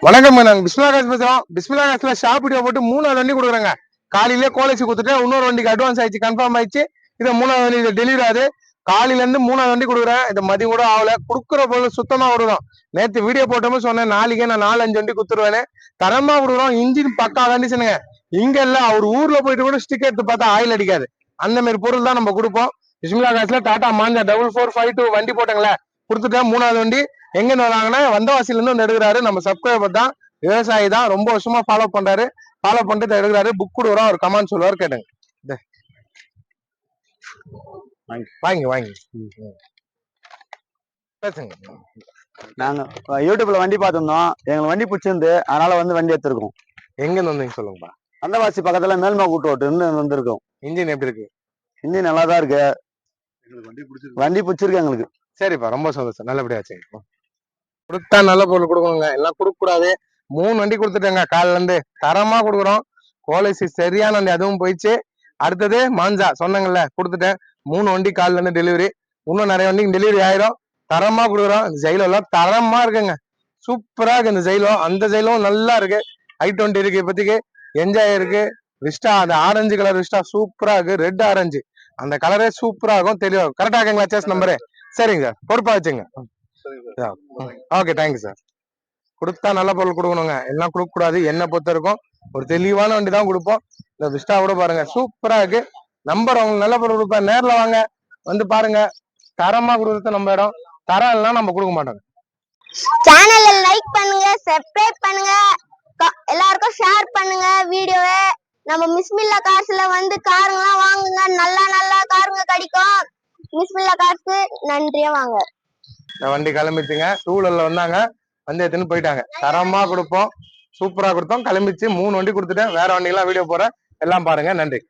வணக்கம், நாங்க பிஸ்மில்லா காசு பேசுறோம். பிஸ்மில்லா காசுல ஷாப் வீடியோ போட்டு 3வது வண்டி கொடுக்குறேங்க. காலையிலே கோலேஜ் கொடுத்துட்டு இன்னொரு வண்டிக்கு அட்வான்ஸ் ஆயிடுச்சு, கன்ஃபார்ம் ஆயிடுச்சு. இதை 3வது வண்டி இது டெலிவரி ஆகுது. காலையில இருந்து 3வது வண்டி கொடுக்குறேன். இது மதியம் கூட ஆகல. கொடுக்குற பொருள் சுத்தமா விடுறோம். நேற்று வீடியோ போட்டோமே சொன்னேன், நாளைக்கே நான் 4-5 வண்டி கொடுத்துருவேன்னு. தரமா கொடுக்குறோம். இன்ஜின் பக்கா கண்டிஷனுங்க. இங்க இல்ல, அவர் ஊர்ல போயிட்டு கூட ஸ்டிக்கர் எடுத்து பார்த்தா ஆயில் அடிக்காது. அந்த மாதிரி பொருள் தான் நம்ம கொடுப்போம். பிஸ்மில்லா காசுல டாடா மாஞ்சா 4452 வண்டி போட்டங்களே கொடுத்துட்டேன். 3வது வண்டி எங்க வராங்கன்னா வந்தவாசில இருந்து வந்து எடுக்கிறாரு. நம்ம சப்ஸ்கிரைபர் தான், விவசாயி தான், ரொம்ப வருஷமா ஃபாலோ பண்றாரு. ஃபாலோ பண்ணிட்டு எடுக்கிறாரு. புக் கொடுக்குறோம், ஒரு கமெண்ட் சொல்லுவார், கேட்டுங்க. வாங்கி வாங்கி பேசுங்க. நாங்க யூடியூப்ல வண்டி பார்த்திருந்தோம், எங்களுக்கு வண்டி பிடிச்சிருந்து, அதனால வந்து வண்டி எடுத்திருக்கோம். எங்க இருந்து வந்தீங்க சொல்லுங்கப்பா? அந்தவாசி பக்கத்துல மேல்மா கூட்டு வந்திருக்கோம். இன்ஜின் எப்படி இருக்கு? இன்ஜின் நல்லா தான் இருக்கு. வண்டி பிடிச்சிருக்கு எங்களுக்கு. சரிப்பா, ரொம்ப சந்தோஷம். நல்லபடியா வச்சுங்க. கொடுத்தா நல்ல பொருள் கொடுக்கணுங்க, எல்லாம் கொடுக்க கூடாது. 3 வண்டி கொடுத்துட்டேங்க காலில இருந்து. தரமா கொடுக்குறோம். கோலேசி சரியான வண்டி, அதுவும் போயிடுச்சு. அடுத்தது மாஞ்சா சொன்னங்கல்ல, கொடுத்துட்டேன். 3 வண்டி காலில இருந்து டெலிவரி. இன்னும் நிறைய வண்டிக்கு டெலிவரி ஆயிரும். தரமா கொடுக்குறோம். இந்த ஜெயிலோ எல்லாம் தரமா இருக்குங்க, சூப்பரா இருக்கு. இந்த ஜெயிலோ, அந்த ஜெயிலும் நல்லா இருக்கு. i20 இருக்கு, இப்போதைக்கு என்ஜாய் இருக்கு. விஸ்டா, அந்த ஆரஞ்சு கலர் விஸ்டா சூப்பரா இருக்கு. ரெட் ஆரஞ்சு அந்த கலரே சூப்பரா இருக்கும். தெளிவா கரெக்டா இருக்குங்களா? சேஸ் நம்பரு சரிங்க சார், பொறுப்பா வச்சுங்க. Okay, thank you sir. கொடுத்தா நல்ல பொருள் கொடுக்கணுங்க, எல்லாம் கொடுக்க கூடாது. என்ன பொறுத்த இருக்கும் ஒரு தெளிவான வண்டி தான் கொடுப்போம். இந்த விஸ்டா கூட பாருங்க, சூப்பரா இருக்கு. நம்பர் உங்களுக்கு நல்ல பொருள் கொடுப்பேன். நேரில் வாங்க, வந்து பாருங்க. தரமா கொடுக்கறது நம்ம இடம். தரம் இல்லைன்னா நம்ம கொடுக்க மாட்டோம். சேனலை லைக் பண்ணுங்க, சப்ஸ்கிரைப் பண்ணுங்க, எல்லாருக்கும் ஷேர் பண்ணுங்க வீடியோவை. நம்ம பிஸ்மில்லா காசுல வந்து காருங்கெல்லாம் வாங்குங்க, நல்ல காருங்க கிடைக்கும். பிஸ்மில்லா காசு நன்றியா வாங்க. வண்டி கிளம்பிச்சுங்க, 2 வீலர்ல வந்தாங்க, வந்து எடுத்துன்னு போயிட்டாங்க. தரமா கொடுப்போம், சூப்பரா கொடுத்தோம். கிளம்பிச்சு 3 வண்டி கொடுத்துட்டேன். வேற வண்டிலாம் வீடியோ போறேன், எல்லாம் பாருங்க. நன்றி.